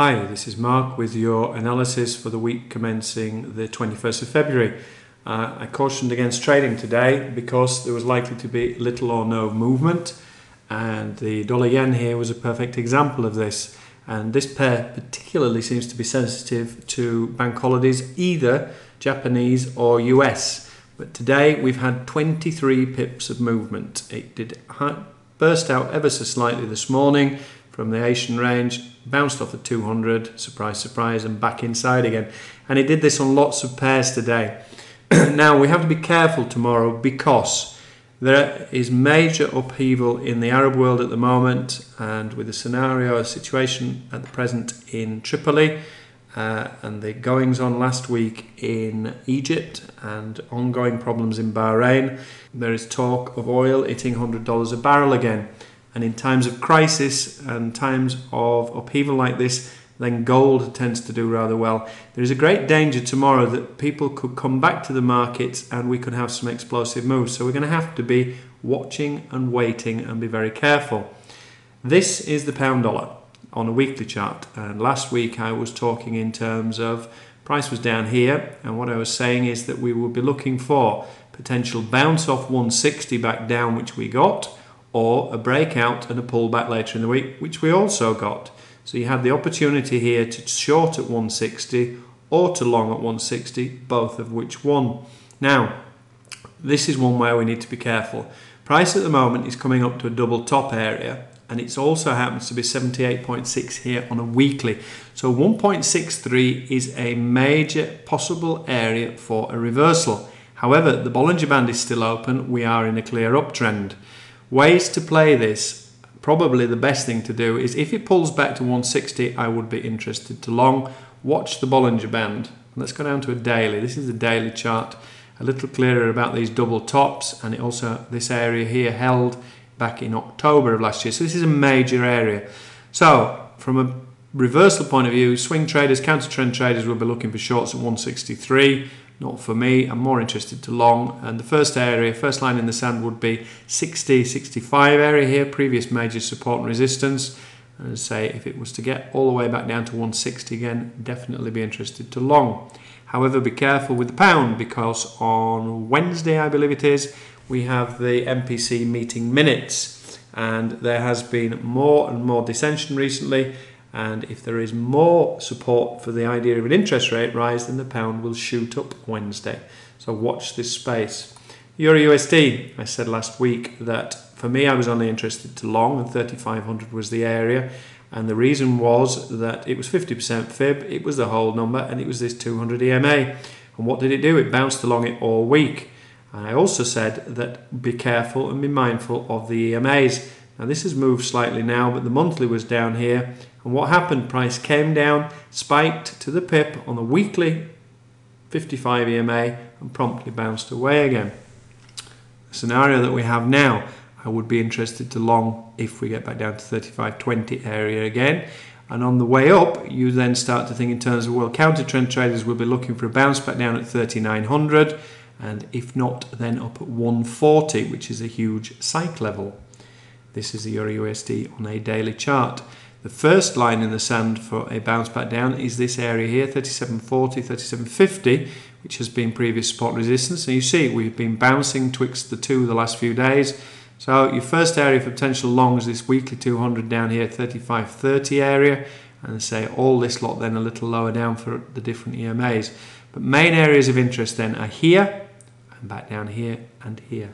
Hi, this is Mark with your analysis for the week commencing the 21st of February. I cautioned against trading today because there was likely to be little or no movement, and the dollar yen here was a perfect example of this. And this pair particularly seems to be sensitive to bank holidays, either Japanese or US. But today we've had 23 pips of movement. It did burst out ever so slightly this morning from the Asian range, bounced off at 200, surprise, surprise, and back inside again. And it did this on lots of pairs today. Now, we have to be careful tomorrow because there is major upheaval in the Arab world at the moment, and with a situation at the present in Tripoli, and the goings on last week in Egypt, and ongoing problems in Bahrain. There is talk of oil hitting $100 a barrel again. And in times of crisis and times of upheaval like this, then gold tends to do rather well. There is a great danger tomorrow that people could come back to the markets and we could have some explosive moves. So we're going to have to be watching and waiting and be very careful. This is the pound dollar on a weekly chart. And last week I was talking in terms of price was down here. And what I was saying is that we will be looking for potential bounce off 160 back down, which we got, or a breakout and a pullback later in the week, which we also got. So you had the opportunity here to short at 160 or to long at 160, both of which won. Now, this is one where we need to be careful. Price at the moment is coming up to a double top area, and it also happens to be 78.6 here on a weekly. So 1.63 is a major possible area for a reversal. However, the Bollinger Band is still open. We are in a clear uptrend. Ways to play this, probably the best thing to do is if it pulls back to 160, I would be interested to long. Watch the Bollinger Band. Let's go down to a daily. This is the daily chart. A little clearer about these double tops, and it also, this area here held back in October of last year. So this is a major area. So from a reversal point of view, swing traders, counter trend traders will be looking for shorts at 163. Not for me. I'm more interested to long, and the first line in the sand would be 60-65 area here, previous major support and resistance. And say if it was to get all the way back down to 160 again, definitely be interested to long. However, be careful with the pound, because on Wednesday, I believe it is, we have the MPC meeting minutes, and there has been more and more dissension recently. And if there is more support for the idea of an interest rate rise, then the pound will shoot up Wednesday. So watch this space. Euro USD, I said last week that for me I was only interested to long, and 3,500 was the area. And the reason was that it was 50% fib, it was the whole number, and it was this 200 EMA. And what did it do? It bounced along it all week. And I also said that be careful and be mindful of the EMAs. Now this has moved slightly now, but the monthly was down here. And what happened? Price came down, spiked to the pip on the weekly 55 EMA and promptly bounced away again. The scenario that we have now, I would be interested to long if we get back down to 35.20 area again. And on the way up, you then start to think in terms of, well, counter trend traders will be looking for a bounce back down at 3,900, and if not, then up at 140, which is a huge psych level. This is the Euro USD on a daily chart. The first line in the sand for a bounce back down is this area here, 37.40, 37.50, which has been previous support resistance. And you see we've been bouncing twixt the two the last few days. So your first area for potential long is this weekly 200 down here, 35.30 area. And say all this lot then a little lower down for the different EMAs. But main areas of interest then are here, and back down here and here.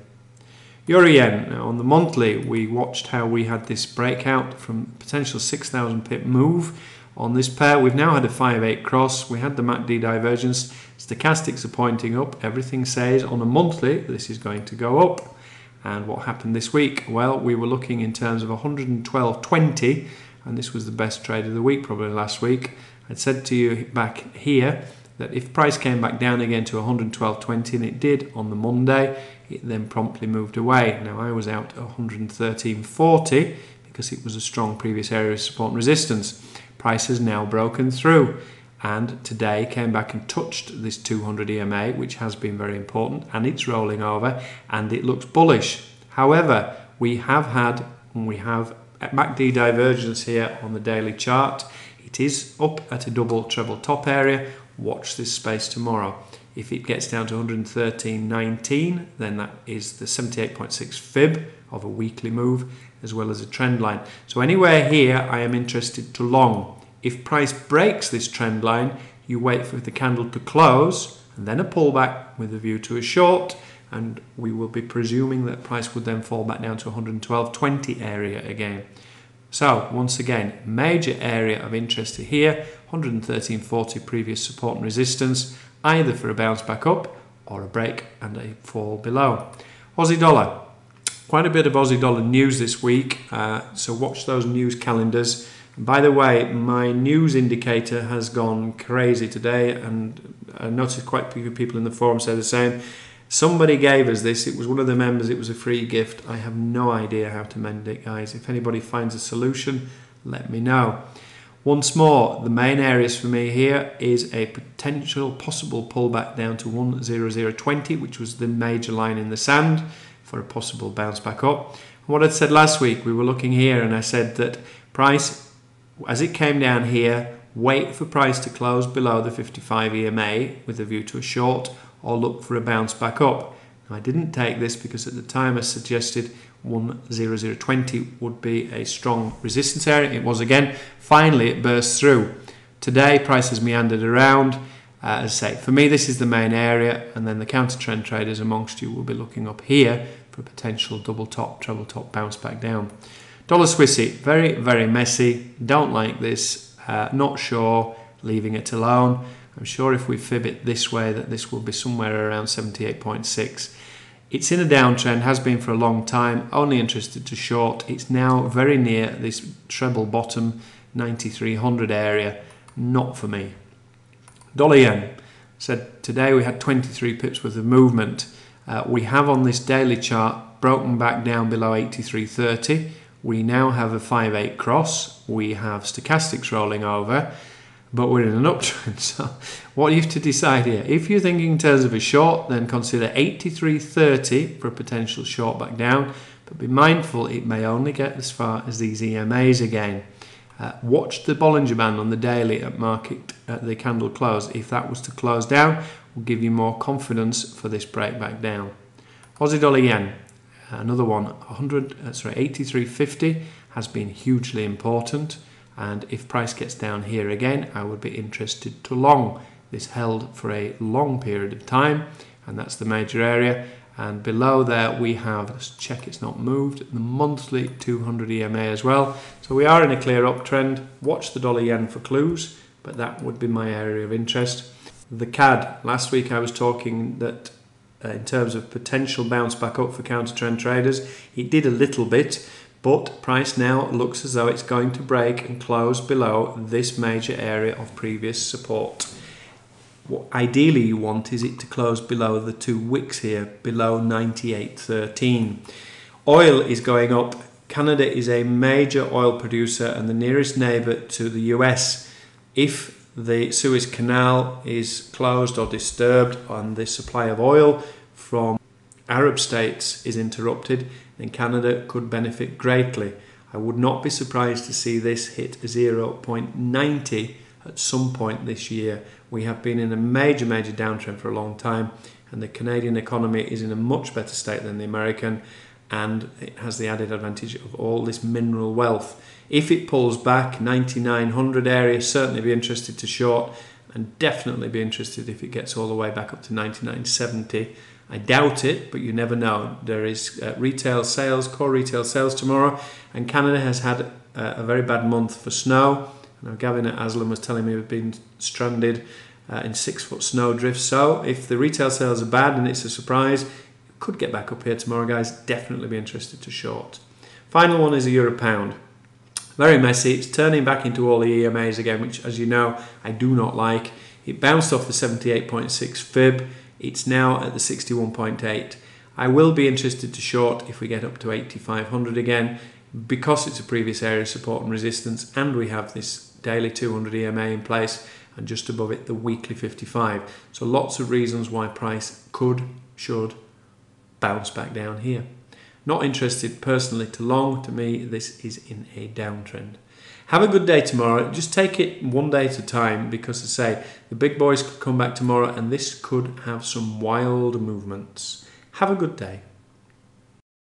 Euro yen, now on the monthly, we watched how we had this breakout from potential 6,000 pip move on this pair. We've now had a 5-8 cross. We had the MACD divergence. Stochastics are pointing up. Everything says on a monthly this is going to go up. And what happened this week? Well, we were looking in terms of 112.20, and this was the best trade of the week probably last week. I'd said to you back here that if price came back down again to 112.20, and it did on the Monday, it then promptly moved away. Now I was out at 113.40 because it was a strong previous area of support and resistance. Price has now broken through, and today came back and touched this 200 EMA, which has been very important, and it's rolling over and it looks bullish. However, we have MACD divergence here on the daily chart. It It is up at a double treble top area. Watch this space tomorrow. If it gets down to 113.19, then that is the 78.6 fib of a weekly move, as well as a trend line. So anywhere here, I am interested to long. If price breaks this trend line, you wait for the candle to close, and then a pullback with a view to a short, and we will be presuming that price would then fall back down to 112.20 area again. So once again, major area of interest here, 113.40 previous support and resistance, either for a bounce back up or a break and a fall below. Aussie dollar, quite a bit of Aussie dollar news this week, so watch those news calendars. And by the way, my news indicator has gone crazy today, and I noticed quite a few people in the forum say the same. Somebody gave us this, it was one of the members, it was a free gift. I have no idea how to mend it, guys. If anybody finds a solution, let me know. Once more, the main areas for me here is a potential possible pullback down to 100.20, which was the major line in the sand for a possible bounce back up. And what I said last week, we were looking here and I said that price, as it came down here, wait for price to close below the 55 EMA with a view to a short, or look for a bounce back up. Now, I didn't take this because at the time I suggested 100.20 would be a strong resistance area. It was again. Finally, it burst through. Today, price has meandered around. As I say, for me, this is the main area, and then the counter trend traders amongst you will be looking up here for a potential double top, treble top bounce back down. Dollar Swissy, very, very messy. Don't like this. Not sure. Leaving it alone. I'm sure if we fib it this way that this will be somewhere around 78.6. It's in a downtrend, has been for a long time, only interested to short. It's now very near this treble bottom 9300 area, not for me. Dollar yen, said today we had 23 pips worth of movement. We have on this daily chart broken back down below 83.30. We now have a 5-8 cross. We have stochastics rolling over. But we're in an uptrend, so what you have to decide here. If you're thinking in terms of a short, then consider 83.30 for a potential short back down, but be mindful it may only get as far as these EMAs again. Watch the Bollinger Band on the daily at market at the candle close. If that was to close down, will give you more confidence for this break back down. Aussie dollar yen, another one, 83.50 has been hugely important. And if price gets down here again, I would be interested to long. This held for a long period of time, and that's the major area. And below there we have, let's check it's not moved, the monthly 200 EMA as well. So we are in a clear uptrend. Watch the dollar yen for clues, but that would be my area of interest. The CAD, last week I was talking that in terms of potential bounce back up for counter trend traders, it did a little bit. But price now looks as though it's going to break and close below this major area of previous support. What ideally you want is it to close below the 2 wicks here, below 98.13. Oil is going up. Canada is a major oil producer and the nearest neighbour to the US. If the Suez Canal is closed or disturbed and the supply of oil from Arab states is interrupted, then Canada could benefit greatly. I would not be surprised to see this hit 0.90 at some point this year. We have been in a major downtrend for a long time, and the Canadian economy is in a much better state than the American, and it has the added advantage of all this mineral wealth. If it pulls back, 9900 area, certainly be interested to short, and definitely be interested if it gets all the way back up to 9970. I doubt it, but you never know. There is retail sales, core retail sales tomorrow, and Canada has had a very bad month for snow. Now, Gavin at Aslan was telling me we've been stranded in 6-foot snow drifts. So if the retail sales are bad and it's a surprise, it could get back up here tomorrow, guys. Definitely be interested to short. Final one is a euro pound. Very messy. It's turning back into all the EMAs again, which, as you know, I do not like. It bounced off the 78.6 fib. It's now at the 61.8. I will be interested to short if we get up to 8,500 again, because it's a previous area of support and resistance, and we have this daily 200 EMA in place, and just above it the weekly 55. So lots of reasons why price should bounce back down here. Not interested personally to long. To me, this is in a downtrend. Have a good day tomorrow. Just take it one day at a time, because I say the big boys could come back tomorrow and this could have some wild movements. Have a good day.